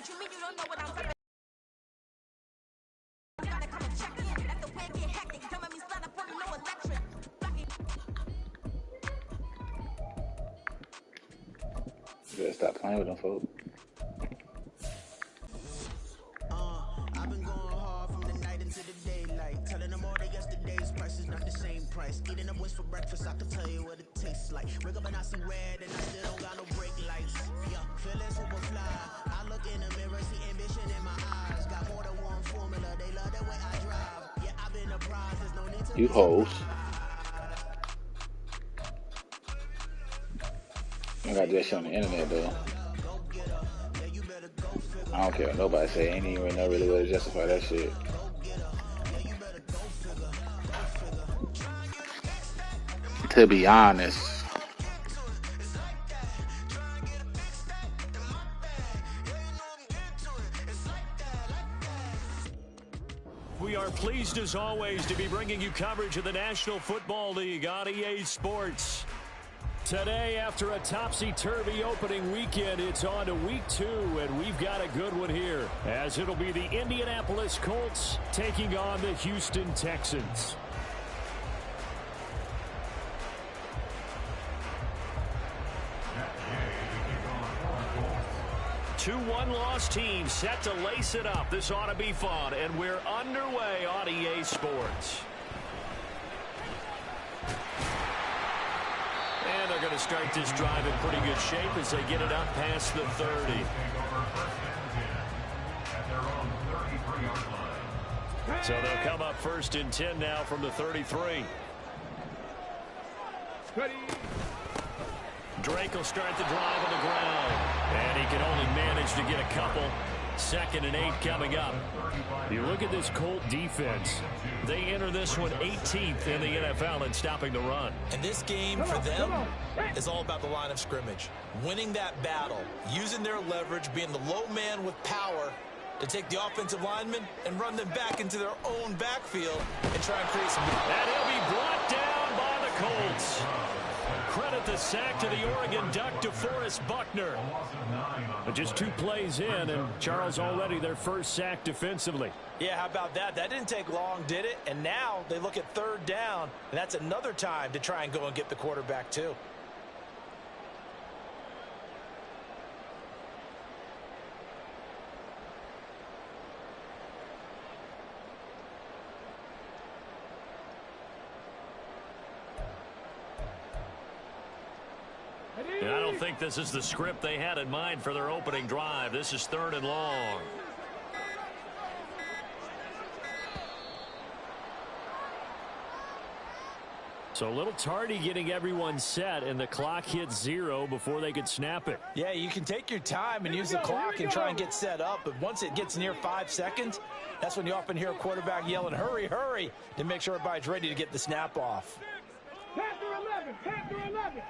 You better stop playing with them folks. I've been going hard from the night into the daylight, telling them all that yesterday's price is not the same price. Eating up wings for breakfast, I can tell you what it tastes like. Wake up and I see red and I still don't got no brake lights. Yeah, feeling super fly. I look in the mirror, see ambition in my eyes. Got more than one formula, they love the way I drive. Yeah, I've been a prize, there's no need to you hoes. I got that shit on the internet though. I don't care what nobody say. Ain't even know really way to justify that shit. To be honest. We are pleased as always to be bringing you coverage of the National Football League on EA Sports. Today, after a topsy-turvy opening weekend, it's on to week 2, and we've got a good one here, as it'll be the Indianapolis Colts taking on the Houston Texans. Two one-loss teams set to lace it up. This ought to be fun, and we're underway on EA Sports. And they're going to start this drive in pretty good shape as they get it up past the 30. So they'll come up 1st and 10 now from the 33. Drake will start the drive on the ground. And he can only manage to get a couple. 2nd and 8 coming up. You look at this Colt defense. They enter this one 18th in the NFL in stopping the run. And this game for them is all about the line of scrimmage. Winning that battle, using their leverage, being the low man with power to take the offensive linemen and run them back into their own backfield and try and create some... And he'll be brought down by the Colts. Credit the sack to the Oregon Duck, DeForest Buckner. But just 2 plays in, and Charles already their first sack defensively. Yeah, how about that? That didn't take long, did it? And now they look at 3rd down, and that's another time to try and go and get the quarterback too. And I don't think this is the script they had in mind for their opening drive. This is 3rd and long. So a little tardy getting everyone set, and the clock hit 0 before they could snap it. Yeah, you can take your time and use the clock and try and get set up, but once it gets near 5 seconds, that's when you often hear a quarterback yelling, hurry, hurry, to make sure everybody's ready to get the snap off. Panther 11, Panther 11.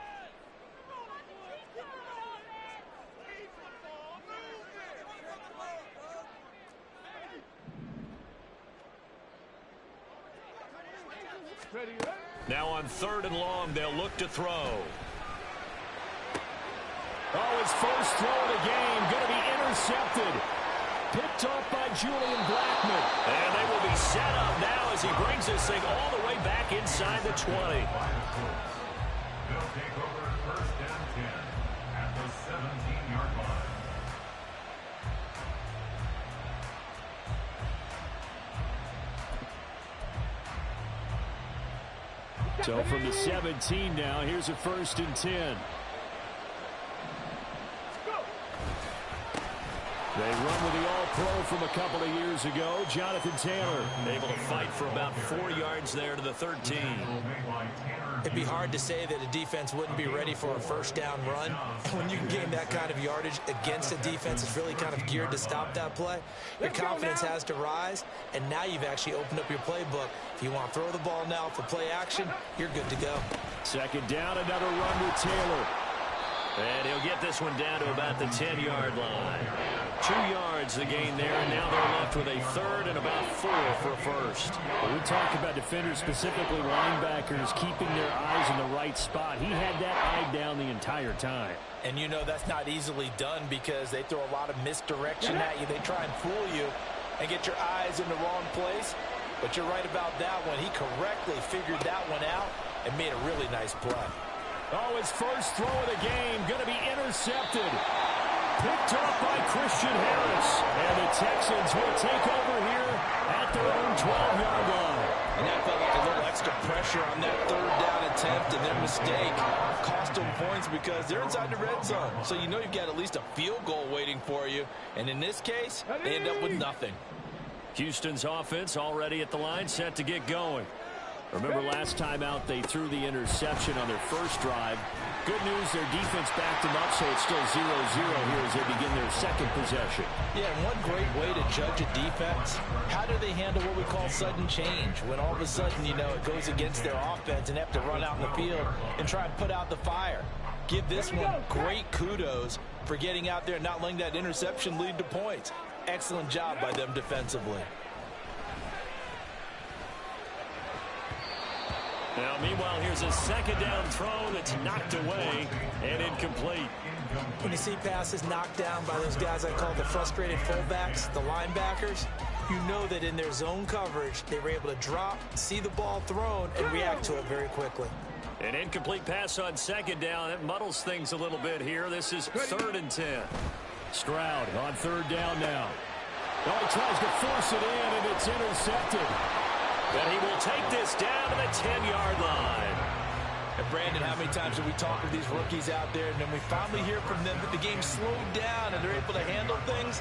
Now on 3rd and long, they'll look to throw. Oh, his first throw of the game going to be intercepted. Picked off by Julian Blackman. And they will be set up now as he brings this thing all the way back inside the 20. They'll take over 1st and 10 at the 17-yard line. So from the 17 now, here's a 1st and 10. They run with the All-Pro from a couple of years ago, Jonathan Taylor. Able to fight for about 4 yards there to the 13. It'd be hard to say that a defense wouldn't be ready for a 1st down run. When you can gain that kind of yardage against a defense that's really kind of geared to stop that play, your confidence has to rise, and now you've actually opened up your playbook. If you want to throw the ball now for play action, you're good to go. 2nd down, another run with Taylor. And he'll get this one down to about the 10-yard line. 2 yards yards the gain there, and now they're left with a third and about 4 for a first. When we talk about defenders, specifically linebackers, keeping their eyes in the right spot. He had that eye down the entire time. And you know that's not easily done because they throw a lot of misdirection at you. They try and fool you and get your eyes in the wrong place. But you're right about that one. He correctly figured that one out and made a really nice play. Oh, his first throw of the game going to be intercepted. Picked up by Christian Harris. And the Texans will take over here at their own 12-yard line. And that felt like a little extra pressure on that third down attempt, and their mistake cost them points because they're inside the red zone. So you know you've got at least a field goal waiting for you. And in this case, they end up with nothing. Houston's offense already at the line, set to get going. Remember last time out they threw the interception on their first drive. Good news, their defense backed them up, so it's still 0-0 here as they begin their second possession. Yeah, and one great way to judge a defense, how do they handle what we call sudden change? When all of a sudden, you know, it goes against their offense and they have to run out in the field and try and put out the fire. Give this one great kudos for getting out there and not letting that interception lead to points. Excellent job by them defensively. Now, meanwhile, here's a second down throw that's knocked away and incomplete. When you see passes knocked down by those guys I call the frustrated fullbacks, the linebackers, you know that in their zone coverage, they were able to drop, see the ball thrown, and react to it very quickly. An incomplete pass on second down. It muddles things a little bit here. This is 3rd and 10. Stroud on 3rd down now. Oh, he tries to force it in, and it's intercepted. And he will take this down to the 10-yard line. And Brandon, how many times have we talked with these rookies out there, and then we finally hear from them that the game slowed down and they're able to handle things?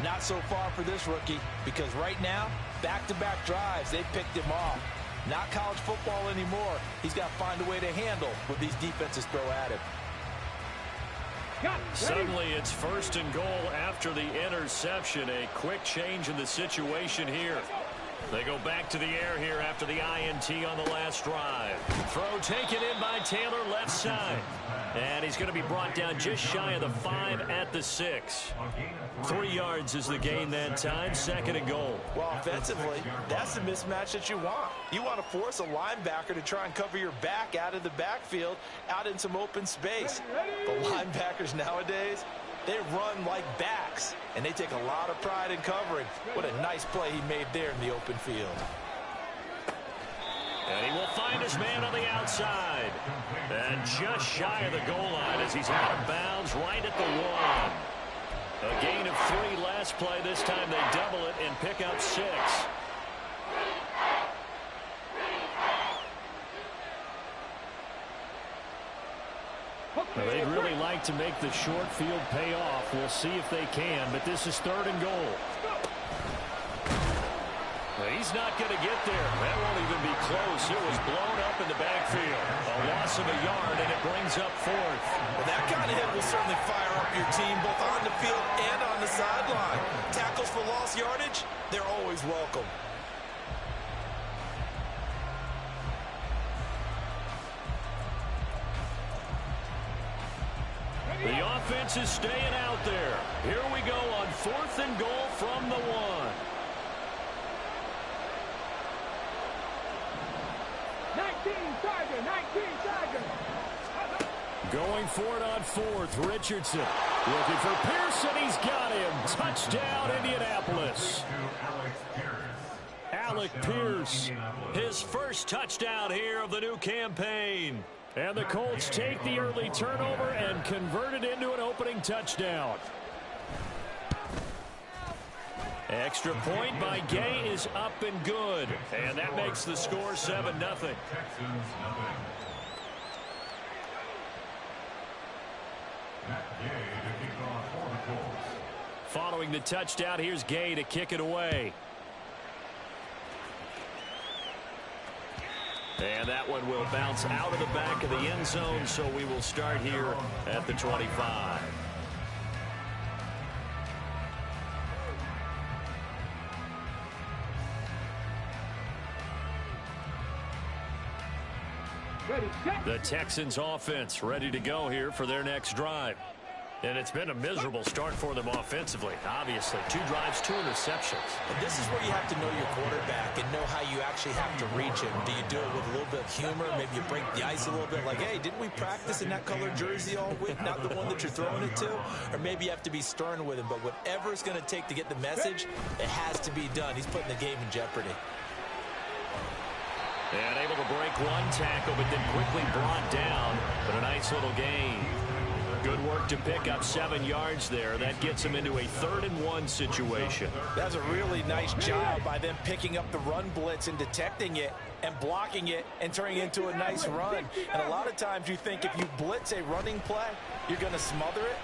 Not so far for this rookie, because right now, back-to-back drives, they picked him off. Not college football anymore. He's got to find a way to handle what these defenses throw at him. Suddenly, it's 1st and goal after the interception. A quick change in the situation here. They go back to the air here after the INT on the last drive. Throw taken in by Taylor left side. And he's going to be brought down just shy of the 5 at the 6. 3 yards is the gain that time. 2nd and goal. Well, offensively, that's the mismatch that you want. You want to force a linebacker to try and cover your back out of the backfield, out in some open space. But linebackers nowadays, they run like backs, and they take a lot of pride in covering. What a nice play he made there in the open field. And he will find his man on the outside. And just shy of the goal line as he's out of bounds right at the 1. A gain of 3 last play. This time they double it and pick up 6. Well, they'd really like to make the short field pay off. We'll see if they can, but this is 3rd and goal. Well, he's not going to get there. That won't even be close. It was blown up in the backfield. A loss of a yard, and it brings up 4th. Well, that kind of hit will certainly fire up your team, both on the field and on the sideline. Tackles for lost yardage, they're always welcome. The offense is staying out there. Here we go on 4th and goal from the 1. 19 Tiger, 19 Tiger. Going for it on 4th, Richardson. Looking for Pearson, he's got him. Touchdown, Indianapolis. Alec Pierce, his first touchdown here of the new campaign. And the Colts take the early turnover and convert it into an opening touchdown. Extra point by Gay is up and good. And that makes the score 7-0. Following the touchdown, here's Gay to kick it away. And that one will bounce out of the back of the end zone, so we will start here at the 25. Ready, set. The Texans offense ready to go here for their next drive. And it's been a miserable start for them offensively. Obviously, 2 drives, 2 interceptions. And this is where you have to know your quarterback and know how you actually have to reach him. Do you do it with a little bit of humor? Maybe you break the ice a little bit like, hey, didn't we practice in that colored jersey all week? Not the one that you're throwing it to? Or maybe you have to be stern with him. But whatever it's going to take to get the message, it has to be done. He's putting the game in jeopardy. And able to break 1 tackle, but then quickly brought down. But a nice little gain. Good work to pick up 7 yards there. That gets him into a 3rd and 1 situation. That's a really nice job by them picking up the run blitz and detecting it and blocking it and turning it into a nice run. And a lot of times you think if you blitz a running play, you're going to smother it.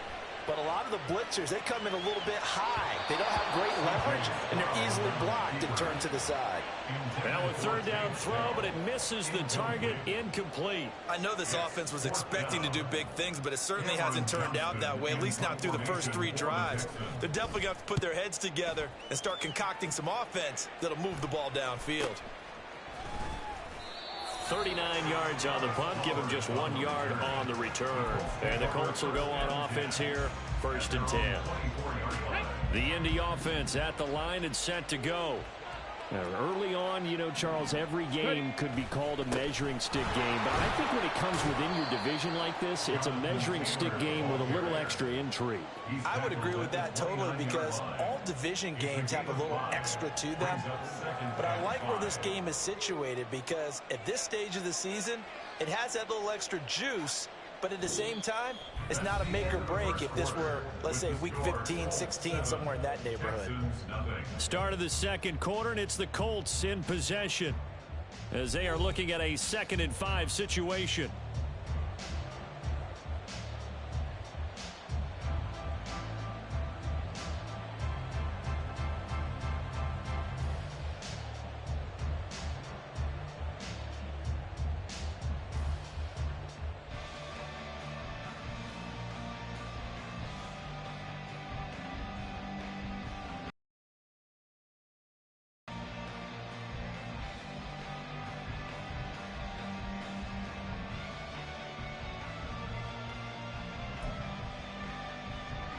But a lot of the blitzers, they come in a little bit high. They don't have great leverage, and they're easily blocked and turned to the side. Now a 3rd down throw, but it misses the target, incomplete. I know this offense was expecting to do big things, but it certainly hasn't turned out that way, at least not through the first 3 drives. They're definitely going to have to put their heads together and start concocting some offense that'll move the ball downfield. 39 yards on the punt, give him just 1 yard on the return. And the Colts will go on offense here, 1st and 10. The Indy offense at the line and set to go. Now, early on, you know, Charles, every game could be called a measuring stick game. But I think when it comes within your division like this, it's a measuring stick game with a little extra intrigue. I would agree with that totally because all division games have a little extra to them. But I like where this game is situated because at this stage of the season, it has that little extra juice. But at the same time, it's not a make or break if this were, let's say, week 15, 16, somewhere in that neighborhood. Start of the 2nd quarter, and it's the Colts in possession as they are looking at a 2nd and 5 situation.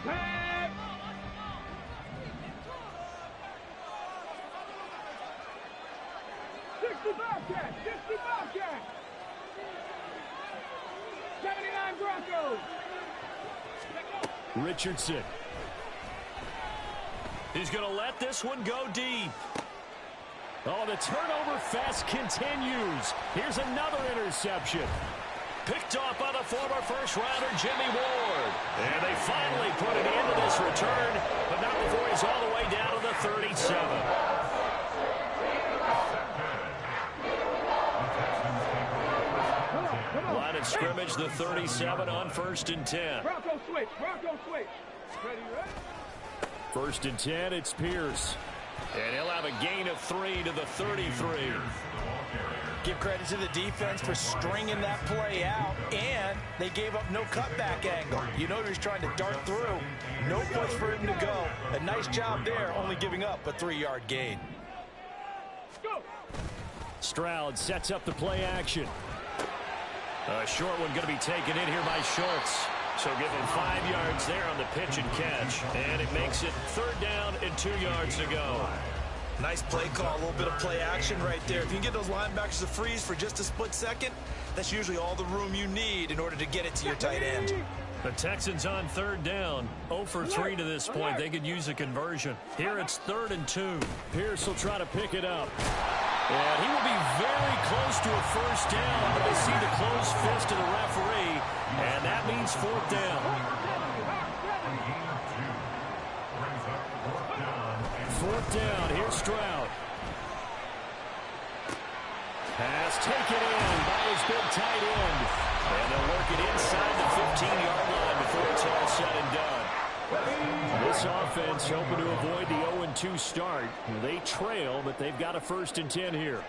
Tag! 60 Bobcat! 60 Bobcat! 79 Broncos! Richardson. He's going to let this one go deep. Oh, the turnover fest continues. Here's another interception. Picked off by the former first-rounder Jimmy Ward. And they finally put an end to this return, but not before he's all the way down to the 37. Line of scrimmage, the 37 on 1st and 10. Bronco switch! Bronco switch! Ready, ready? 1st and 10, it's Pierce. And he'll have a gain of 3 to the 33. Give credit to the defense for stringing that play out, and they gave up no cutback angle. You know he's trying to dart through. No place for him to go. A nice job there, only giving up a 3-yard gain. Go! Stroud sets up the play action. A short one going to be taken in here by Schultz. So give him 5 yards there on the pitch and catch. And it makes it 3rd down and 2 yards to go. Nice play call, a little bit of play action right there. If you can get those linebackers to freeze for just a split second, that's usually all the room you need in order to get it to your tight end. The Texans on 3rd down. 0 for 3 to this point. They could use a conversion. Here it's 3rd and 2. Pierce will try to pick it up. And he will be very close to a 1st down, but they see the closed fist of the referee, and that means 4th down. 4th down, here's Stroud. Pass taken in by his big tight end. And they'll work it inside the 15-yard line before it's all said and done. This offense hoping to avoid the 0-2 start. They trail, but they've got a 1st and 10 here.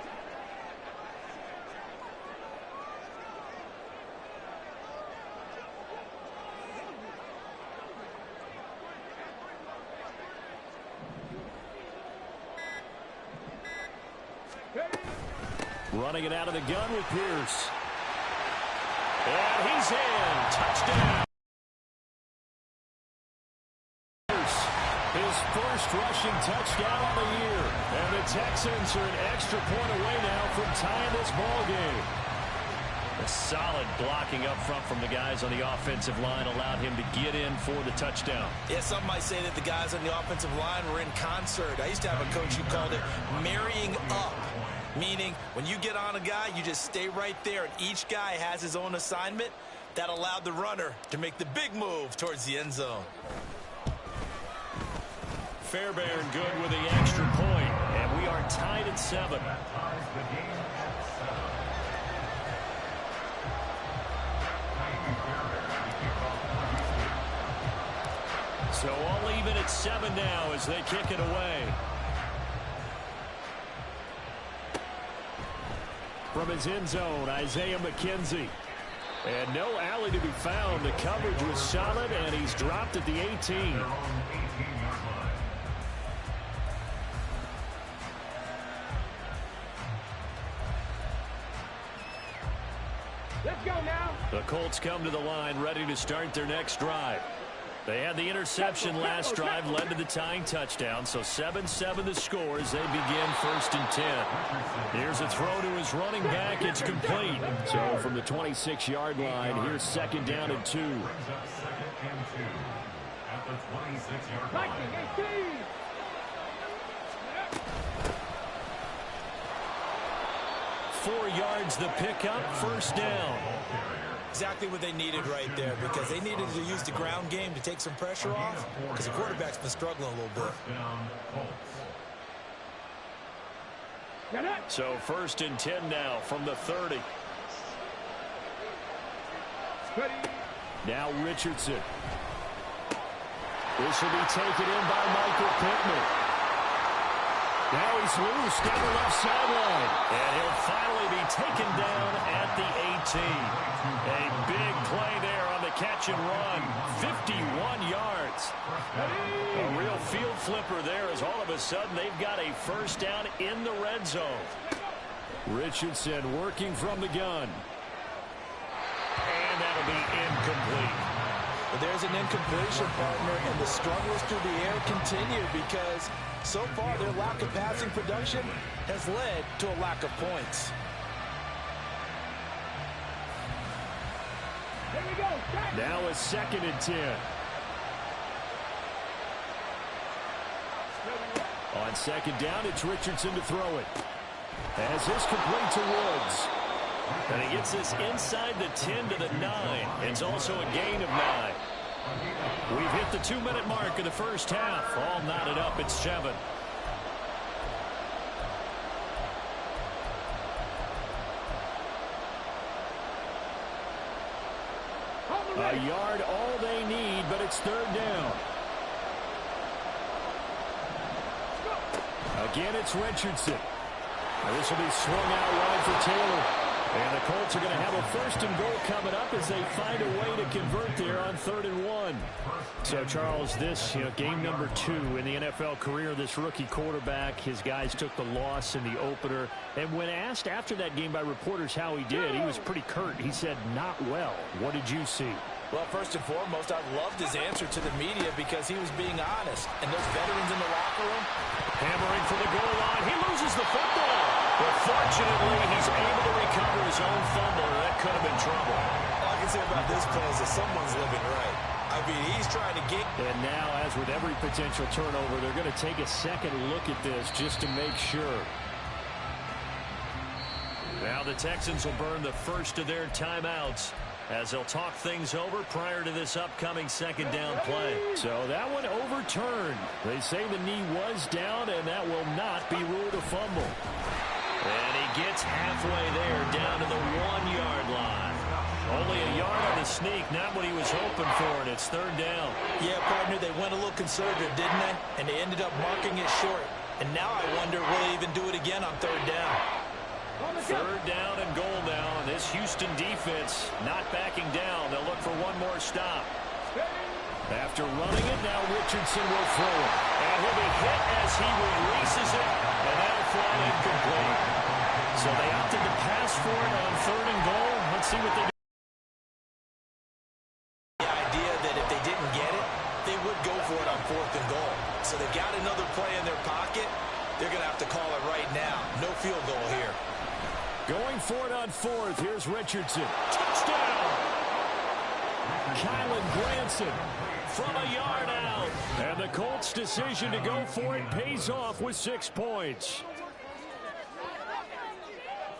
Running it out of the gun with Pierce. And he's in. Touchdown. his first rushing touchdown of the year. And the Texans are an extra point away now from tying this ball game. A solid blocking up front from the guys on the offensive line allowed him to get in for the touchdown. Yeah, some might say that the guys on the offensive line were in concert. I used to have a coach who called it marrying up, meaning when you get on a guy, you just stay right there, and each guy has his own assignment. That allowed the runner to make the big move towards the end zone. Fairbairn good with the extra point, and we are tied at 7. So all even at 7 now as they kick it away. From his end zone, Isaiah McKenzie. And no alley to be found. The coverage was solid, and he's dropped at the 18. Let's go now. The Colts come to the line, ready to start their next drive. They had the interception last drive, led to the tying touchdown, so 7-7 the score as they begin 1st and 10. Here's a throw to his running back. It's complete. So from the 26-yard line, here's 2nd down and 2. 4 yards the pickup, 1st down. Exactly what they needed right there, because they needed to use the ground game to take some pressure off, because the quarterback's been struggling a little bit. So 1st and 10 now from the 30. Now Richardson. This will be taken in by Michael Pittman. Now he's loose down the left sideline. And he'll finally be taken down at the 18. A big play there on the catch and run. 51 yards. A real field flipper there as all of a sudden they've got a 1st down in the red zone. Richardson working from the gun. And that'll be incomplete. But there's an incompletion, partner, and the struggles through the air continue because so far their lack of passing production has led to a lack of points. Here we go. Now a 2nd and 10. On 2nd down, it's Richardson to throw it. As this complete to Woods. And he gets this inside the 10 to the 9. It's also a gain of 9. We've hit the 2-minute mark of the 1st half. All knotted up at 7. A yard all they need, but it's 3rd down. Again, it's Richardson. This will be swung out wide for Taylor. And the Colts are going to have a 1st and goal coming up as they find a way to convert there on 3rd and 1. So, Charles, this game number 2 in the NFL career, this rookie quarterback, his guys took the loss in the opener. And when asked after that game by reporters how he did, he was pretty curt. He said, not well. What did you see? Well, first and foremost, I loved his answer to the media because he was being honest. And those veterans in the locker room, hammering for the goal line. He loses the football. But fortunately, he's able to recover his own fumble. That could have been trouble. All I can say about this play is that someone's living right. I mean, he's trying to get... And now, as with every potential turnover, they're going to take a second look at this just to make sure. Now the Texans will burn the first of their timeouts as they'll talk things over prior to this upcoming 2nd down play. So that one overturned. They say the knee was down, and that will not be ruled a fumble. And he gets halfway there, down to the 1-yard line. Only a yard on the sneak, not what he was hoping for, and it's 3rd down. Yeah, partner, they went a little conservative, didn't they? And they ended up marking it short. And now I wonder, will they even do it again on 3rd down? 3rd down and goal now, and this Houston defense not backing down. They'll look for one more stop. After running it, now Richardson will throw it. And he'll be hit as he releases it, and that'll fly incomplete. So they opted to pass for it on 3rd and goal. Let's see what they do. The idea that if they didn't get it, they would go for it on 4th and goal. So they've another play in their pocket, they're going to have to call it right now. No field goal here. Going for it on fourth. Here's Richardson. Touchdown! Kylan Granson from a yard out. And the Colts' decision to go for it pays off with 6 points.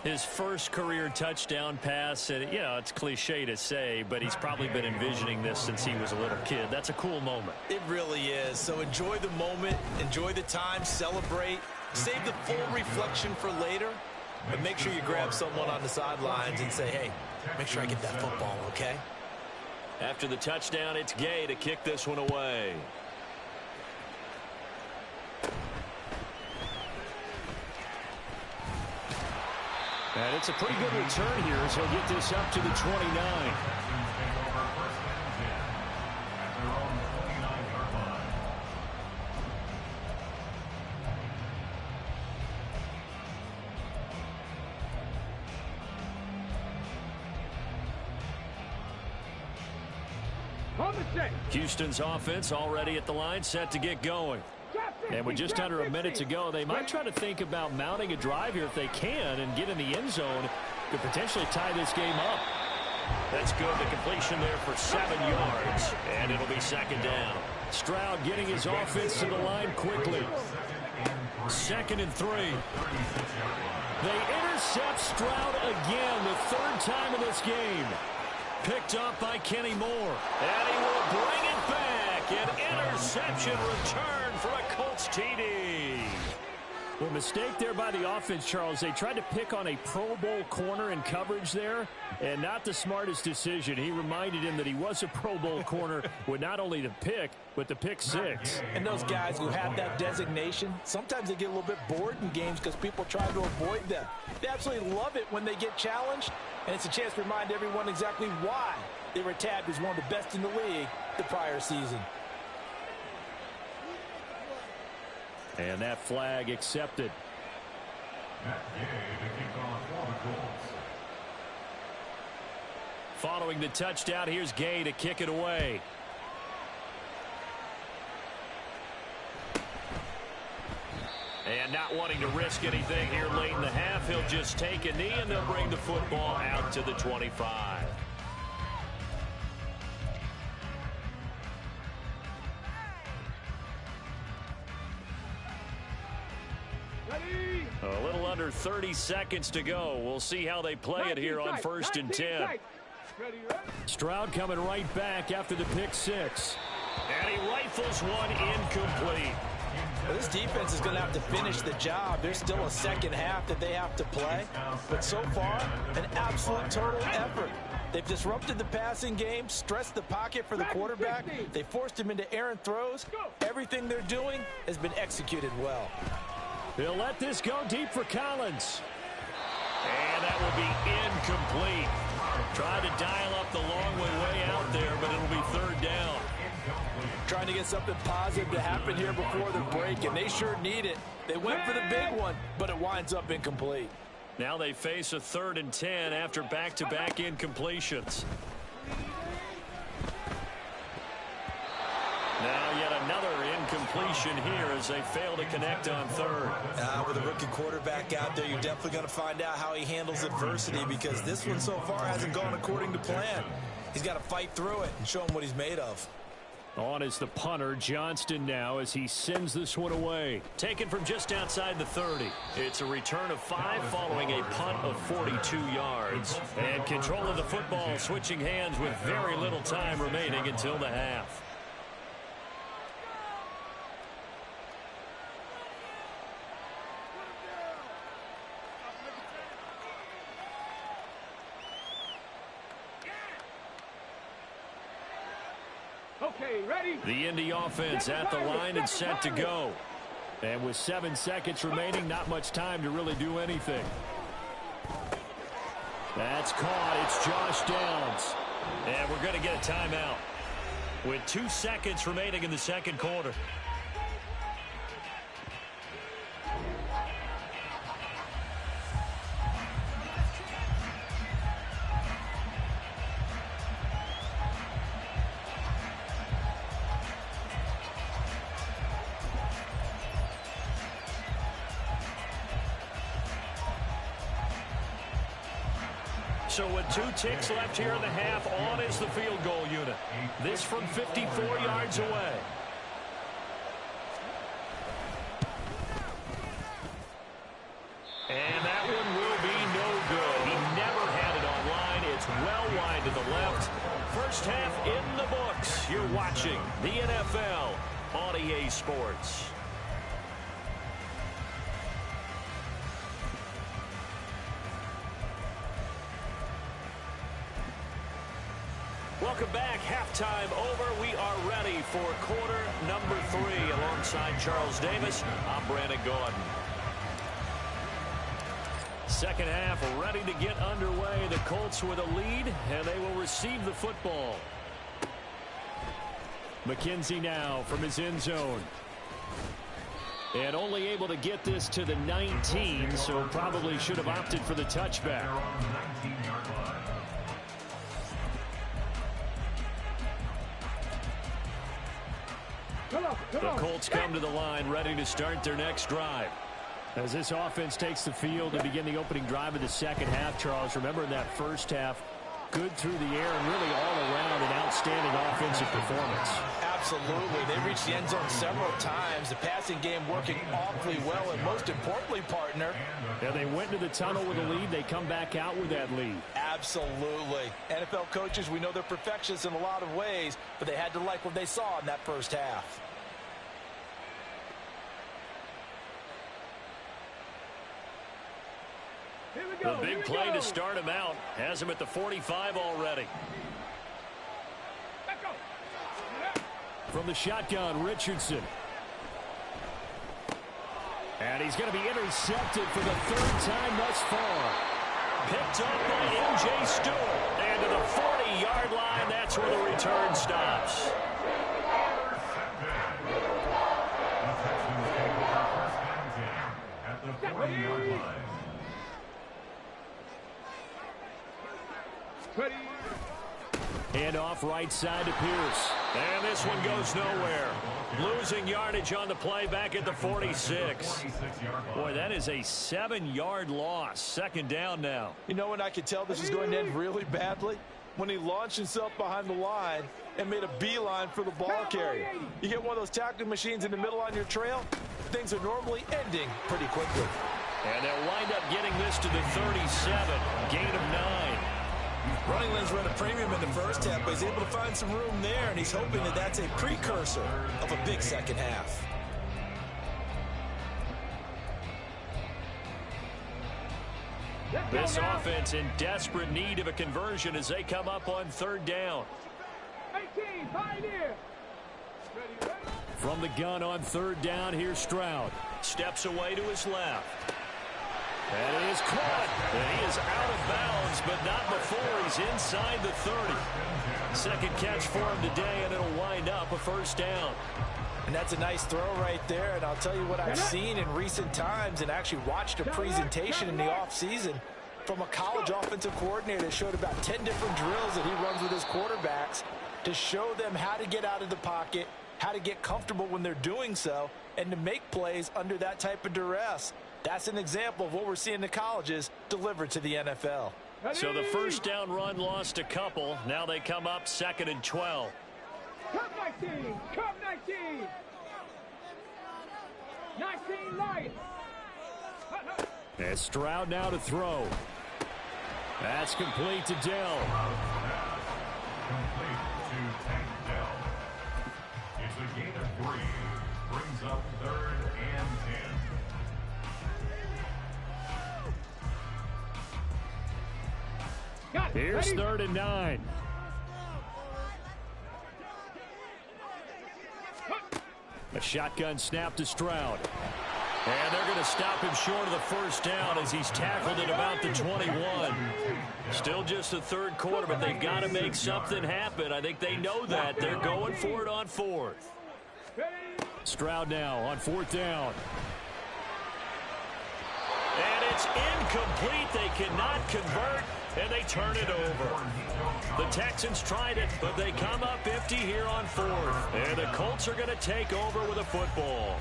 His first career touchdown pass, and you know, it's cliche to say, but he's probably been envisioning this since he was a little kid. That's a cool moment. It really is. So enjoy the moment, enjoy the time, celebrate, save the full reflection for later, but make sure you grab someone on the sidelines and say, hey, make sure I get that football, okay? After the touchdown, it's Gay to kick this one away. And it's a pretty good return here as he'll get this up to the 29. Houston's offense already at the line, set to get going. And with just under a minute to go, they might try to think about mounting a drive here if they can and get in the end zone to potentially tie this game up. That's good. The completion there for 7 yards, and it'll be second down. Stroud getting his offense to the line quickly. 2nd and 3. They intercept Stroud again, the 3rd time in this game. Picked up by Kenny Moore. And he will bring it back. An interception return for a Colts TD. Well, mistake there by the offense, Charles. They tried to pick on a Pro Bowl corner in coverage there, and not the smartest decision. He reminded him that he was a Pro Bowl corner with not only the pick, but the pick 6. And those guys who have that designation, sometimes they get a little bit bored in games because people try to avoid them. They absolutely love it when they get challenged, and it's a chance to remind everyone exactly why they were tagged as one of the best in the league the prior season. And that flag accepted. Following the touchdown, here's Gay to kick it away. And not wanting to risk anything here late in the half, he'll just take a knee and they'll bring the football out to the 25. A little under 30 seconds to go. We'll see how they play it here on 1st and 10. Stroud coming right back after the pick 6. And he rifles one incomplete. Well, this defense is going to have to finish the job. There's still a second half that they have to play. But so far, an absolute total effort. They've disrupted the passing game, stressed the pocket for the quarterback. They forced him into errant throws. Everything they're doing has been executed well. He'll let this go deep for Collins. And that will be incomplete. Tried to dial up the long way out there, but it'll be 3rd down. Trying to get something positive to happen here before the break, and they sure need it. They went for the big one, but it winds up incomplete. Now they face a 3rd and 10 after back-to-back incompletions. Now yet another incompletion here as they fail to connect on 3rd. With a rookie quarterback out there, you're definitely going to find out how he handles adversity because this one so far hasn't gone according to plan. He's got to fight through it and show him what he's made of. On is the punter, Johnston, now as he sends this one away. Taken from just outside the 30. It's a return of 5 following a punt of 42 yards. And control of the football switching hands with very little time remaining until the half. Okay, ready? The Indy offense at the line and set to go. And with 7 seconds remaining, not much time to really do anything. That's caught. It's Josh Downs. And we're going to get a timeout with 2 seconds remaining in the 2nd quarter. So with 2 ticks left here in the half, on is the field goal unit. This from 54 yards away. And that one will be no good. He never had it online. It's well wide to the left. First half in the books. You're watching the NFL on EA Sports. Welcome back. Halftime over. We are ready for quarter number 3. Alongside Charles Davis, I'm Brandon Gordon. Second half ready to get underway. The Colts with a lead, and they will receive the football. McKenzie now from his end zone. And only able to get this to the 19, so probably should have opted for the touchback. The Colts come to the line ready to start their next drive. As this offense takes the field to begin the opening drive of the second half, Charles, remember in that first half, good through the air and really all around an outstanding offensive performance. Absolutely. They reached the end zone several times. The passing game working awfully well, and most importantly, partner. Yeah, they went to the tunnel with a lead. They come back out with that lead. Absolutely. NFL coaches, we know they're perfectionists in a lot of ways, but they had to like what they saw in that first half. The big play to start him out has him at the 45 already. From the shotgun, Richardson. And he's going to be intercepted for the 3rd time thus far. Picked up by M.J. Stewart. And to the 40-yard line, that's where the return stops. At the 40-yard line. Hand off right side to Pierce. And this one goes nowhere. Losing yardage on the play back at the 46. Boy, that is a 7-yard loss. Second down now. You know when I could tell this was going to end really badly? When he launched himself behind the line and made a beeline for the ball carrier. You get one of those tackling machines in the middle on your trail, things are normally ending pretty quickly. And they'll wind up getting this to the 37. Gain of 9. Running lanes run a premium in the first half, but he's able to find some room there, and he's hoping that that's a precursor of a big second half. This offense in desperate need of a conversion as they come up on 3rd down. 18, Pioneer. From the gun on 3rd down, here's Stroud. Steps away to his left. And it is caught. And he is out of bounds, but not before he's inside the 30. Second catch for him today, and it'll wind up a 1st down. And that's a nice throw right there. And I'll tell you what I've seen in recent times and actually watched a presentation in the offseason from a college offensive coordinator that showed about 10 different drills that he runs with his quarterbacks to show them how to get out of the pocket, how to get comfortable when they're doing so, and to make plays under that type of duress. That's an example of what we're seeing in the colleges delivered to the NFL. So the 1st down run lost a couple. Now they come up 2nd and 12. Come 19. Come 19. 19 light. And Stroud now to throw. That's complete to Dell. Complete to Tank Dell. It's a gain of 3. Brings up 3rd and 10. Here's 3rd and 9. A shotgun snap to Stroud. And they're going to stop him short of the 1st down as he's tackled at about the 21. Still just the 3rd quarter, but they've got to make something happen. I think they know that. They're going for it on 4th. Stroud now on 4th down. And it's incomplete. They cannot convert, and they turn it over. The Texans tried it, but they come up empty here on 4th. And the Colts are going to take over with a football.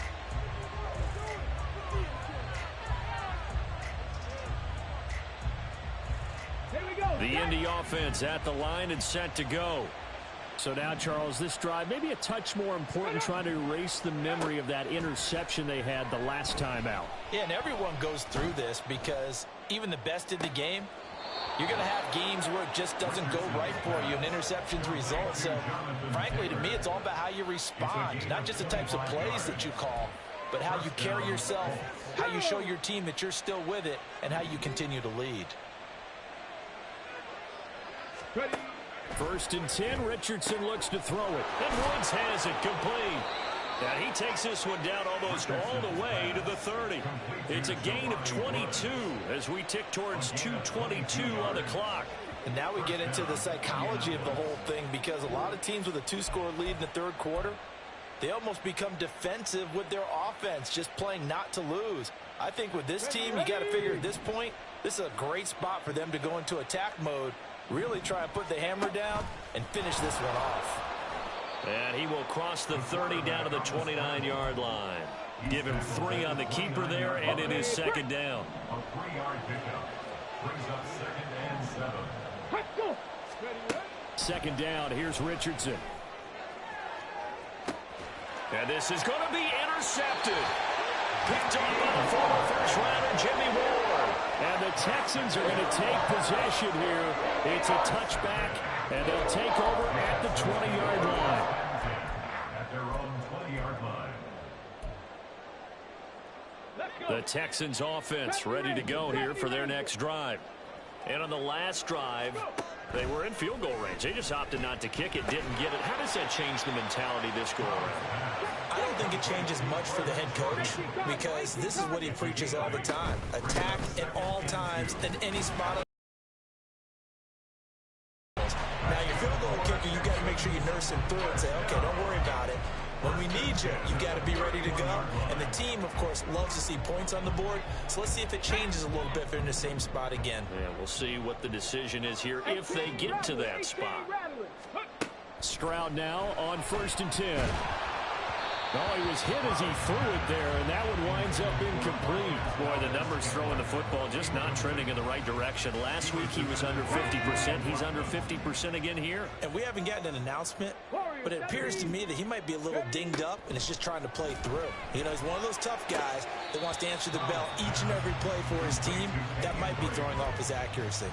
The Indy offense at the line and set to go. So now, Charles, this drive maybe a touch more important, trying to erase the memory of that interception they had the last time out. Yeah, and everyone goes through this because even the best in the game, you're going to have games where it just doesn't go right for you and interceptions result. So, frankly, to me, it's all about how you respond, not just the types of plays that you call, but how you carry yourself, how you show your team that you're still with it, and how you continue to lead. Ready. 1st and 10, Richardson looks to throw it. And Woods has it complete. And he takes this one down almost all the way to the 30. It's a gain of 22 as we tick towards 2:22 on the clock. And now we get into the psychology of the whole thing, because a lot of teams with a 2-score lead in the third quarter, they almost become defensive with their offense, just playing not to lose. I think with this team, you got to figure at this point, this is a great spot for them to go into attack mode, really try and put the hammer down and finish this one off. And he will cross the 30 down to the 29-yard line. Give him 3 on the keeper there, and it is 2nd down. A 3-yard pickup brings up 2nd and 7. Let's go. Ready. 2nd down, here's Richardson. And this is going to be intercepted. Picked up by the former first-rounder, Jimmy Ward. And the Texans are going to take possession here. It's a touchback, and they'll take over at the 20-yard line. At their own 20-yard line. The Texans offense ready to go here for their next drive. And on the last drive, they were in field goal range. They just opted not to kick it, didn't get it. How does that change the mentality this go around? I don't think it changes much for the head coach, because this is what he preaches all the time. Attack at all times in any spot. Now, your field goal kicker, you got to make sure you nurse him through and say, okay, don't worry about it. When we need you, you got to be ready to go. And the team, of course, loves to see points on the board. So let's see if it changes a little bit if they're in the same spot again. Yeah, we'll see what the decision is here if they get to that spot. Stroud now on 1st and 10. Oh, he was hit as he threw it there, and that one winds up incomplete. Boy, the numbers throwing the football just not trending in the right direction. Last week he was under 50%. He's under 50% again here. And we haven't gotten an announcement, but it appears to me that he might be a little dinged up and is just trying to play through. You know, he's one of those tough guys that wants to answer the bell each and every play for his team. That might be throwing off his accuracy.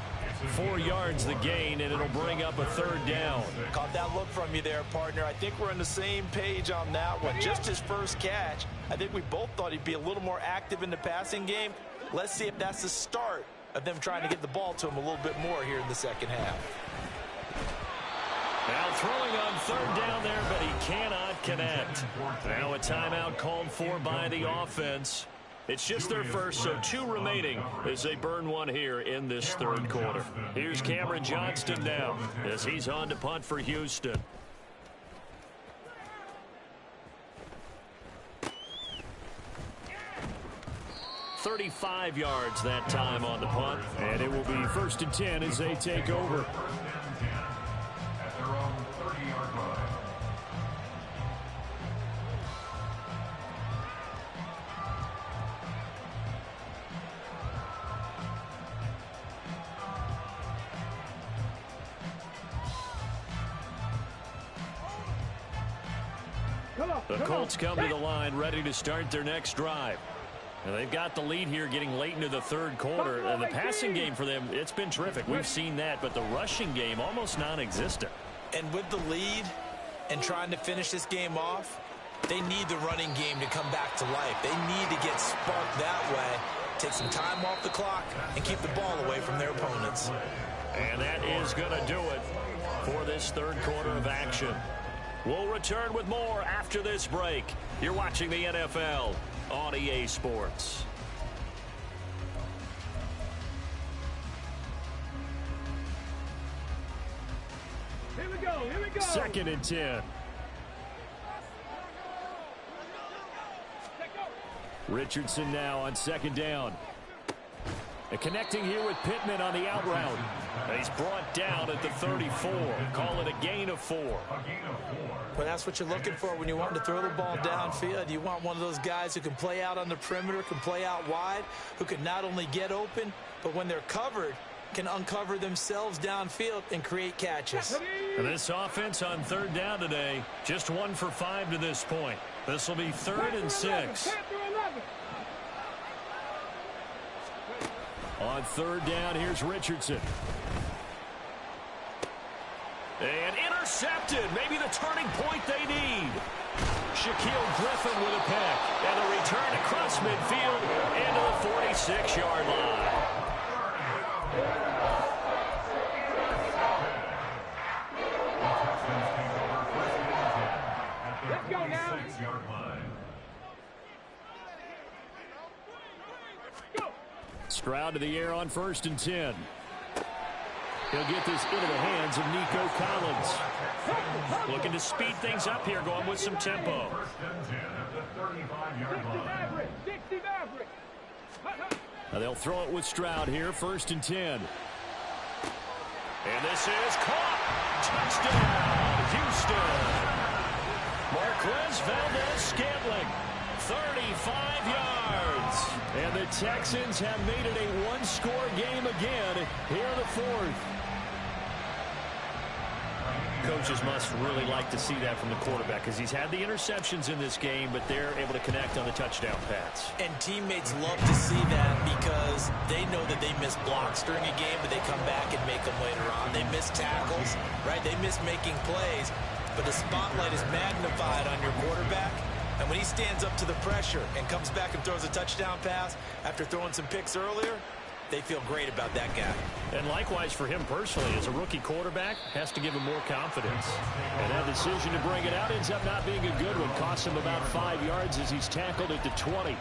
4 yards the gain, and it'll bring up a 3rd down. Caught that look from you there, partner. I think we're on the same page on that one. Just his first catch. I think we both thought he'd be a little more active in the passing game. Let's see if that's the start of them trying to get the ball to him a little bit more here in the second half. Now throwing on 3rd down there, but he cannot connect. Now a timeout called for by the offense. It's just their first, so 2 remaining as they burn one here in this 3rd quarter. Here's Cameron Johnston now as he's on to punt for Houston. .35 yards that time on the punt. And it will be 1st and 10 as they take over. At their own 30-yard line. The Colts come to the line ready to start their next drive. And they've got the lead here getting late into the 3rd quarter. And the passing game for them, it's been terrific. We've seen that, but the rushing game almost non-existent. And with the lead and trying to finish this game off, they need the running game to come back to life. They need to get sparked that way, take some time off the clock, and keep the ball away from their opponents. And that is going to do it for this 3rd quarter of action. We'll return with more after this break. You're watching the NFL on EA Sports. Here we go. 2nd and 10. Richardson now on 2nd down. And connecting here with Pittman on the out route. He's brought down at the 34. Call it a gain of 4. Well, that's what you're looking for when you want to throw the ball downfield. You want one of those guys who can play out on the perimeter, can play out wide, who can not only get open, but when they're covered, can uncover themselves downfield and create catches. And this offense on third down today, just 1 for 5 to this point. This will be 3rd and 6. On third down, here's Richardson. And intercepted. Maybe the turning point they need. Shaquille Griffin with a pick. And a return across midfield into the 46-yard line. Let's go now. Stroud to the air on 1st and 10. He'll get this into the hands of Nico Collins. Looking to speed things up here, going with some tempo. 60 Maverick. Now they'll throw it with Stroud here, 1st and 10. And this is caught. Touchdown, Houston. Marquez Valdez-Scantling, 35 yards. And the Texans have made it a one-score game again here in the 4th. Coaches must really like to see that from the quarterback because he's had the interceptions in this game, but they're able to connect on the touchdown pass. And teammates love to see that because they know that they miss blocks during a game, but they come back and make them later on. They miss tackles, right? They miss making plays, but the spotlight is magnified on your quarterback. And when he stands up to the pressure and comes back and throws a touchdown pass after throwing some picks earlier, they feel great about that guy. And likewise for him personally, as a rookie quarterback, has to give him more confidence. And that decision to bring it out ends up not being a good one. Costs him about 5 yards as he's tackled at the 20.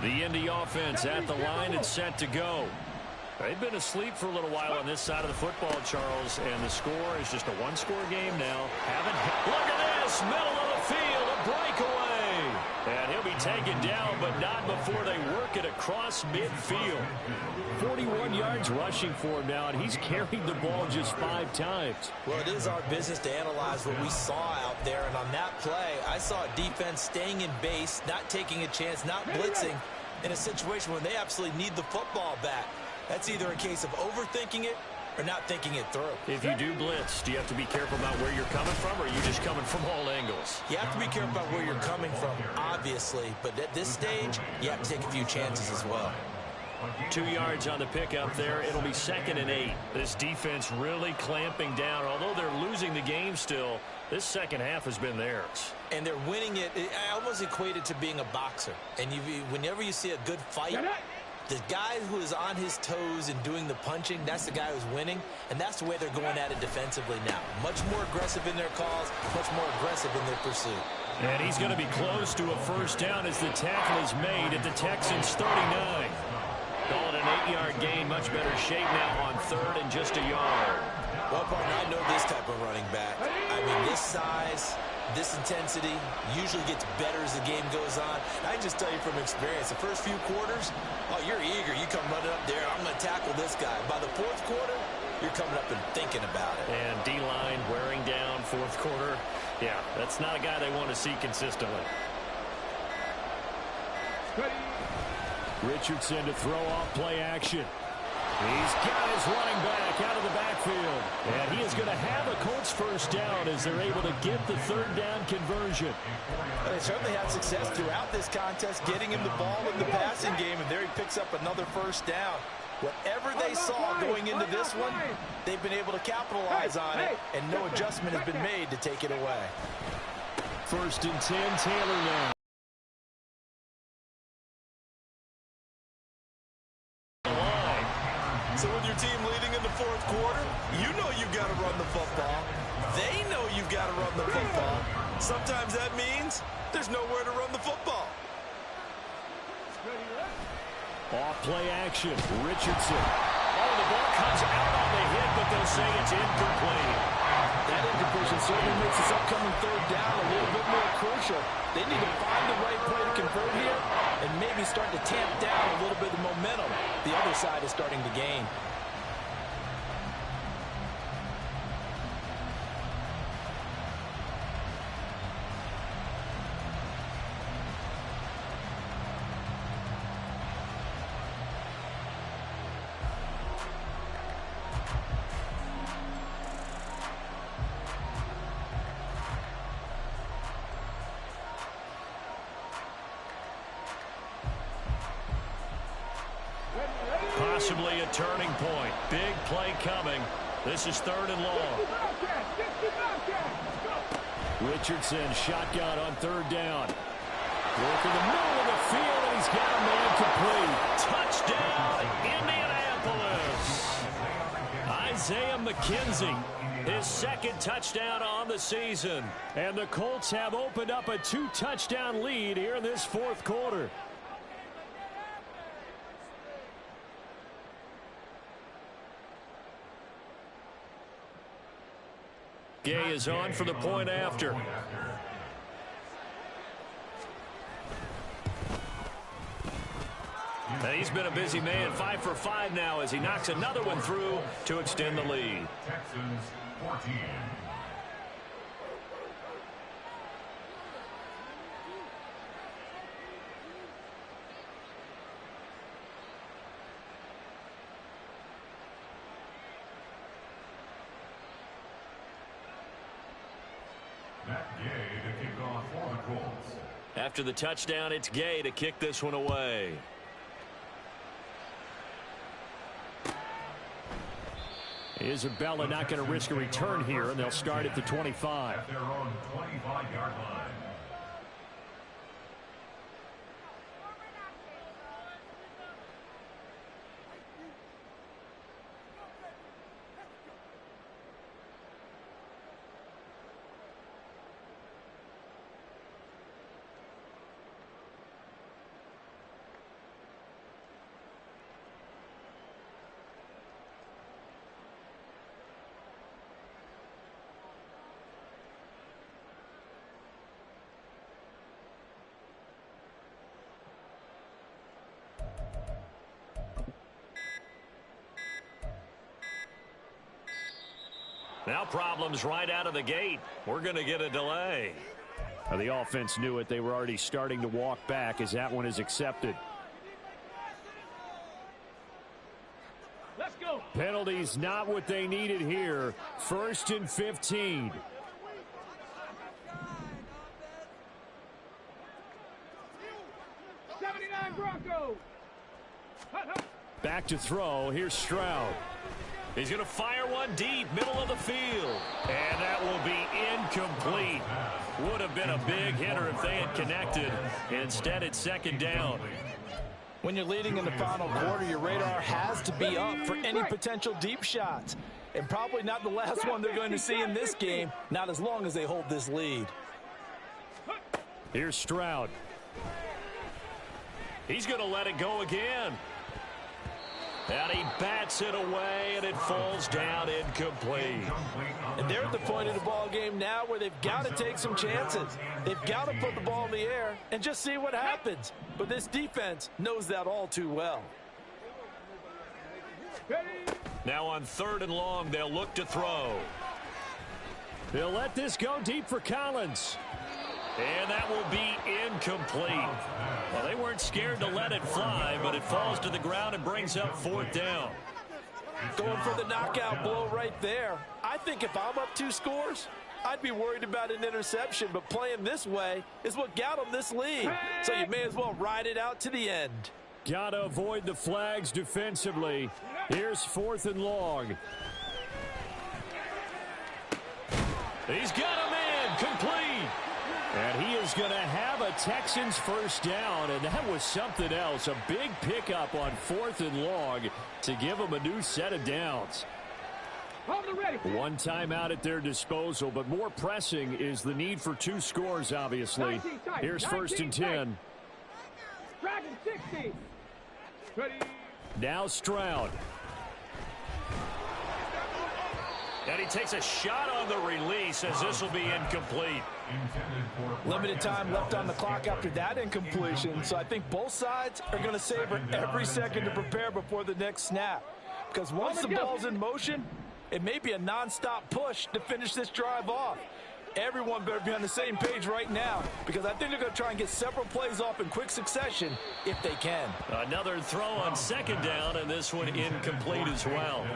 The Indy offense at the line and set to go. They've been asleep for a little while on this side of the football, Charles, and the score is just a one-score game now. Look at this, middle of the field, a breakaway. And he'll be taken down, but not before they work it across midfield. 41 yards rushing for him now, and he's carried the ball just 5 times. Well, it is our business to analyze what we saw out there, and on that play, I saw a defense staying in base, not taking a chance, not blitzing in a situation where they absolutely need the football back. That's either a case of overthinking it or not thinking it through. If you do blitz, do you have to be careful about where you're coming from, or are you just coming from all angles? You have to be careful about where you're coming from, obviously, but at this stage, you have to take a few chances as well. 2 yards on the pickup there. It'll be 2nd and 8. This defense really clamping down. Although they're losing the game still, this second half has been theirs. And they're winning it. I almost equate it to being a boxer. And whenever you see a good fight, the guy who is on his toes and doing the punching, that's the guy who's winning. And that's the way they're going at it defensively now. Much more aggressive in their calls, much more aggressive in their pursuit. And he's going to be close to a first down as the tackle is made at the Texans' 39. Call it an 8-yard gain. Much better shape now on 3rd and just a yard. Well, partner, I know this type of running back. I mean, this size, this intensity usually gets better as the game goes on. I can just tell you from experience, the first few quarters, oh, you're eager. You come running up there, I'm going to tackle this guy. By the 4th quarter, you're coming up and thinking about it. And D-line wearing down 4th quarter. Yeah, that's not a guy they want to see consistently. Richardson to throw off play action. He's got his running back out of the backfield. And he is going to have a Colts first down as they're able to get the 3rd down conversion. They certainly had success throughout this contest, getting him the ball in the passing game, and there he picks up another first down. Whatever they saw going into this one, they've been able to capitalize on it, and no adjustment has been made to take it away. 1st and 10, Taylor now. So with your team leading in the 4th quarter, you know you've got to run the football. They know you've got to run the football. Sometimes that means there's nowhere to run the football. Off play action, Richardson. Oh, the ball comes out on the hit, but they'll say it's incomplete. That incompletion certainly makes this upcoming 3rd down a little bit more crucial. They need to find the right play to convert here and maybe is starting to tamp down a little bit of the momentum the other side is starting to gain. Possibly a turning point. Big play coming. This is 3rd and long. Richardson shotgun on 3rd down. Work in the middle of the field, and he's got a man complete. Touchdown, Indianapolis. Isaiah McKenzie, his 2nd touchdown on the season. And the Colts have opened up a 2-touchdown lead here in this 4th quarter. Gay is on for the point after. And he's been a busy man, 5 for 5 now as he knocks another one through to extend the lead. Texans 14. After the touchdown, it's Gay to kick this one away. Isabella not going to risk a return here, and they'll start at the 25. At their own 25-yard line. Now problems right out of the gate. We're going to get a delay. The offense knew it. They were already starting to walk back as that one is accepted. Let's go. Penalties not what they needed here. 1st and 15. Broncos. Back to throw. Here's Stroud. He's going to fire one deep, middle of the field. And that will be incomplete. Would have been a big hitter if they had connected. Instead, it's 2nd down. When you're leading in the final quarter, your radar has to be up for any potential deep shots. And probably not the last one they're going to see in this game, not as long as they hold this lead. Here's Stroud. He's going to let it go again. And he bats it away, and it falls down incomplete. And they're at the point of the ball game now where they've got to take some chances. They've got to put the ball in the air and just see what happens. But this defense knows that all too well. Now on 3rd and long, they'll look to throw. They'll let this go deep for Collins. And that will be incomplete. Well, they weren't scared to let it fly, but it falls to the ground and brings up 4th down. Going for the knockout blow right there. I think if I'm up 2 scores, I'd be worried about an interception, but playing this way is what got them this lead. So you may as well ride it out to the end. Got to avoid the flags defensively. Here's 4th and long. He's got him in, complete. And he is going to have a Texans 1st down, and that was something else. A big pickup on 4th and long to give them a new set of downs. One timeout at their disposal, but more pressing is the need for 2 scores, obviously. Here's 1st and 10. Dragon 60. Now Stroud. And he takes a shot on the release as this will be incomplete. Limited time left on the clock after that incompletion, so I think both sides are going to savor every second to prepare before the next snap. Because once the ball's in motion, it may be a nonstop push to finish this drive off. Everyone better be on the same page right now, because I think they're going to try and get several plays off in quick succession if they can. Another throw on second down, and this one incomplete as well.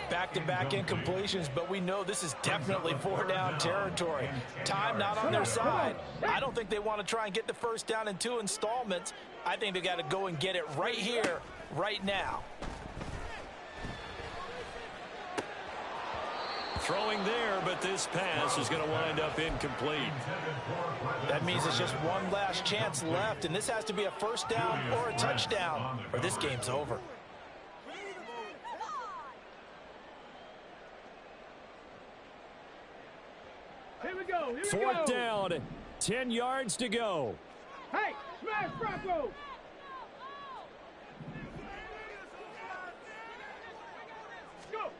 Back-to-back incompletions, but we know this is definitely four-down territory. Time not on their side. I don't think they want to try and get the first down in 2 installments. I think they got to go and get it right here, right now. Throwing there, but this pass is going to wind up incomplete. That means it's just one last chance left, and this has to be a first down or a touchdown, or this game's over. Here we go. Here we go. Fourth down, 10 yards to go. Hey, smash Broncos. Go.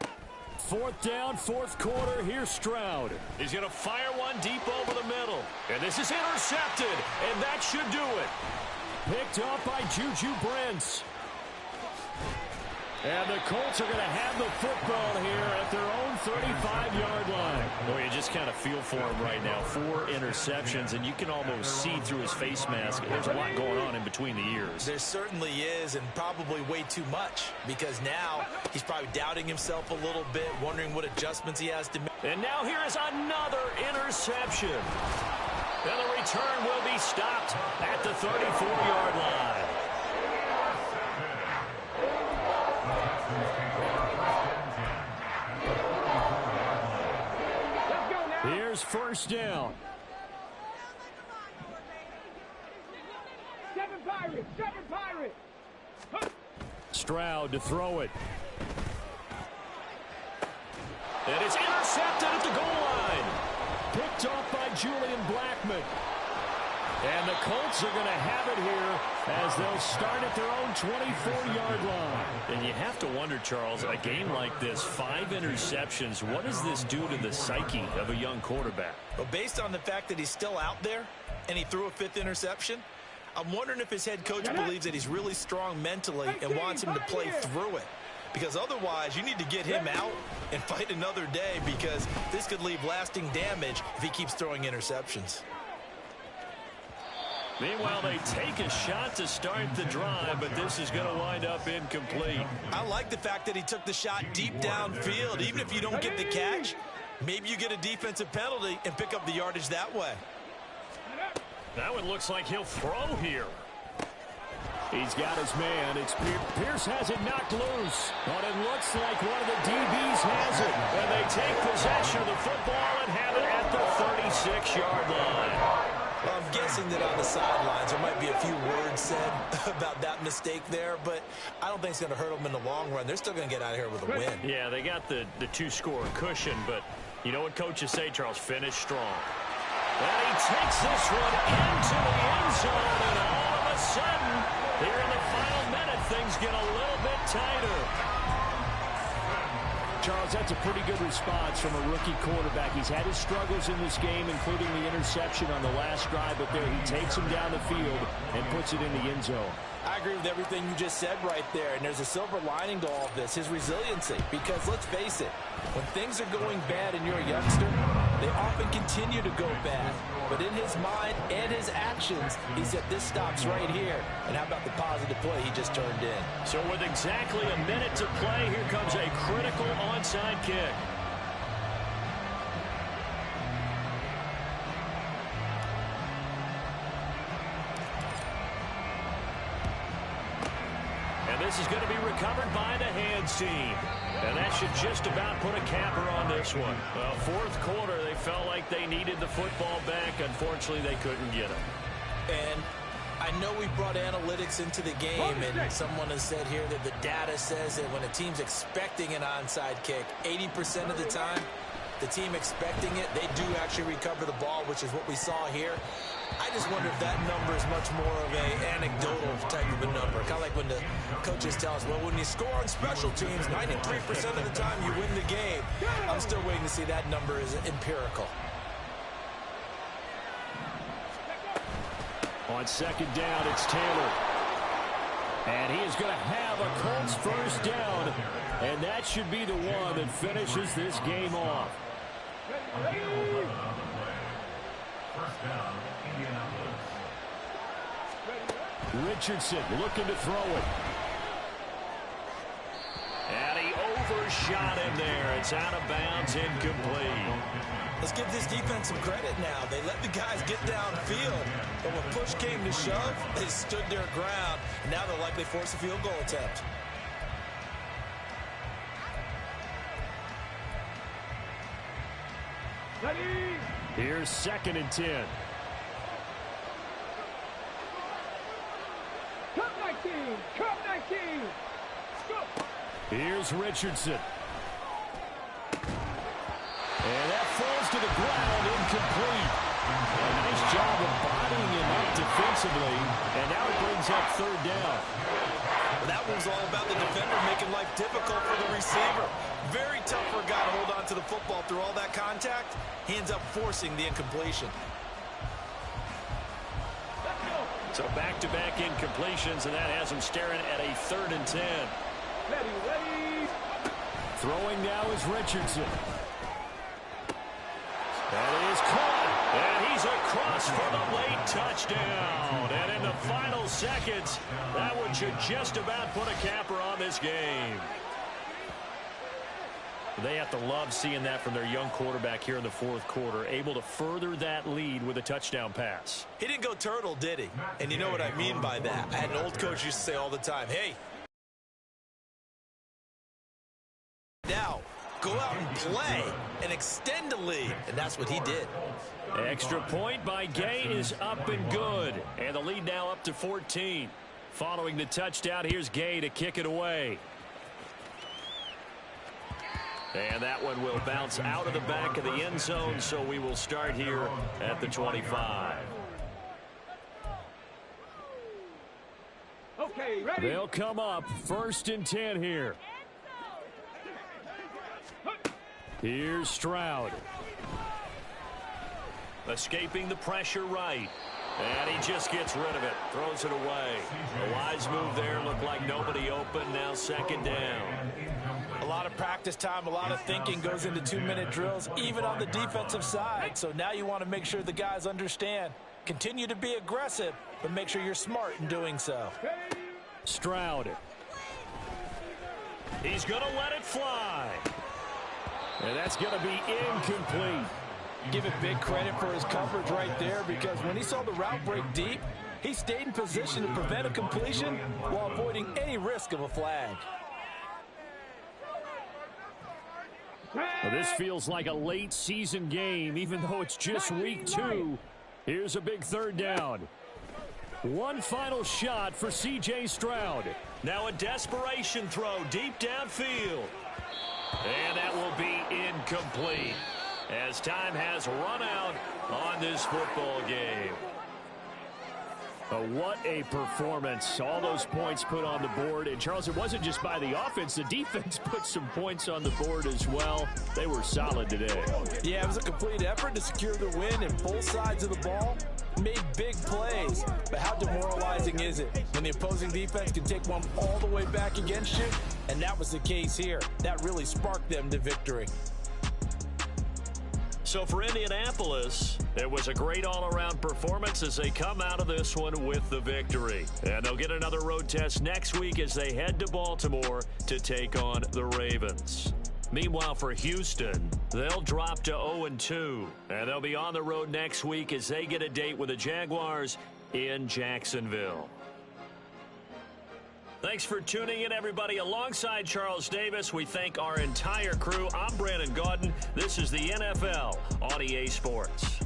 Fourth down, fourth quarter. Here's Stroud. He's going to fire one deep over the middle. And this is intercepted, and that should do it. Picked up by Juju Brents. And the Colts are going to have the football here at their own 35-yard line. Boy, you just kind of feel for him right now. 4 interceptions, and you can almost see through his face mask. There's a lot going on in between the ears. There certainly is, and probably way too much, because now he's probably doubting himself a little bit, wondering what adjustments he has to make. And now here is another interception. And the return will be stopped at the 34-yard line. Here's first down. 7 Pirates. 7 Pirates. Huh. Stroud to throw it. And it's intercepted at the goal line. Picked off by Julian Blackmon. And the Colts are going to have it here as they'll start at their own 24-yard line. And you have to wonder, Charles, a game like this, 5 interceptions, what does this do to the psyche of a young quarterback? Well, based on the fact that he's still out there and he threw a 5th interception, I'm wondering if his head coach believes that he's really strong mentally and wants him to play through it. Because otherwise, you need to get him out and fight another day, because this could leave lasting damage if he keeps throwing interceptions. Meanwhile, they take a shot to start the drive, but this is going to wind up incomplete. I like the fact that he took the shot deep downfield. Even if you don't get the catch, maybe you get a defensive penalty and pick up the yardage that way. That one looks like he'll throw here. He's got his man. It's Pierce has it knocked loose. But it looks like one of the DBs has it. And they take possession of the football and have it at the 36-yard line. Well, I'm guessing that on the sidelines there might be a few words said about that mistake there, but I don't think it's going to hurt them in the long run. They're still going to get out of here with a win. Yeah, they got the 2-score cushion, but you know what coaches say, Charles? Finish strong. And he takes this one into the end zone, and all of a sudden, here in the final minute, things get a little bit tighter. Charles, that's a pretty good response from a rookie quarterback. He's had his struggles in this game, including the interception on the last drive, but there he takes him down the field and puts it in the end zone. I agree with everything you just said right there, and there's a silver lining to all of this, his resiliency. Because let's face it, when things are going bad and you're a youngster, they often continue to go bad. But in his mind and his actions, he said this stops right here. And how about the positive play he just turned in? So with exactly a minute to play, here comes a critical onside kick. And this is going to be recovered by the hands team. And that should just about put a capper on this one. Well, fourth quarter, they felt like they needed the football back. Unfortunately, they couldn't get it. And I know we brought analytics into the game, and someone has said here that the data says that when a team's expecting an onside kick, 80% of the time, the team expecting it, they do actually recover the ball, which is what we saw here. I just wonder if that number is much more of an anecdotal type of a number. Kind of like when the coaches tell us, well, when you score on special teams, 93% of the time you win the game. I'm still waiting to see that number is empirical. On second down, it's Taylor. And he is going to have a Colts first down. And that should be the one that finishes this game off. First down, Indianapolis. Richardson looking to throw it. And he overshot him there. It's out of bounds, incomplete. Let's give this defense some credit now. They let the guys get downfield, but when push came to shove, they stood their ground, and now they'll likely force a field goal attempt. Here's 2nd and 10. Cup 19! Cup 19! Go! Here's Richardson. And that falls to the ground, incomplete. A nice job of bodying him up defensively. And now it brings up 3rd down. Well, that one's all about the defender making life difficult for the receiver. Very tough for a guy to hold on to the football through all that contact. He ends up forcing the incompletion. So back-to-back incompletions, and that has him staring at a 3rd and 10. Ready! Throwing now is Richardson. That is caught, and he's across for the late touchdown. And in the final seconds, that one should just about put a capper on this game. They have to love seeing that from their young quarterback here in the 4th quarter, able to further that lead with a touchdown pass. He didn't go turtle, did he? And you know what I mean by that. I had an old coach used to say all the time, hey, now, go out and play and extend the lead. And that's what he did. Extra point by Gay is up and good. And the lead now up to 14. Following the touchdown, here's Gay to kick it away. And that one will bounce out of the back of the end zone, so we will start here at the 25. Okay, ready? They'll come up 1st and 10 here. Here's Stroud. Escaping the pressure right. And he just gets rid of it. Throws it away. A wise move there. Looked like nobody open. Now 2nd down. A lot of practice time, a lot of thinking goes into 2-minute drills, even on the defensive side. So now you want to make sure the guys understand. Continue to be aggressive, but make sure you're smart in doing so. Stroud. He's going to let it fly. And that's going to be incomplete. Give it big credit for his coverage right there, because when he saw the route break deep, he stayed in position to prevent a completion while avoiding any risk of a flag. Well, this feels like a late season game, even though it's just week 2. Here's a big 3rd down. One final shot for C.J. Stroud. Now a desperation throw deep downfield. And that will be incomplete, as time has run out on this football game. What a performance. All those points put on the board. And, Charles, it wasn't just by the offense. The defense put some points on the board as well. They were solid today. Yeah, it was a complete effort to secure the win, and both sides of the ball made big plays. But how demoralizing is it when the opposing defense can take one all the way back against you? And that was the case here. That really sparked them to victory. So for Indianapolis, it was a great all-around performance as they come out of this one with the victory. And they'll get another road test next week as they head to Baltimore to take on the Ravens. Meanwhile, for Houston, they'll drop to 0-2. And they'll be on the road next week as they get a date with the Jaguars in Jacksonville. Thanks for tuning in, everybody. Alongside Charles Davis, we thank our entire crew. I'm Brandon Gaudin. This is the NFL on EA Sports.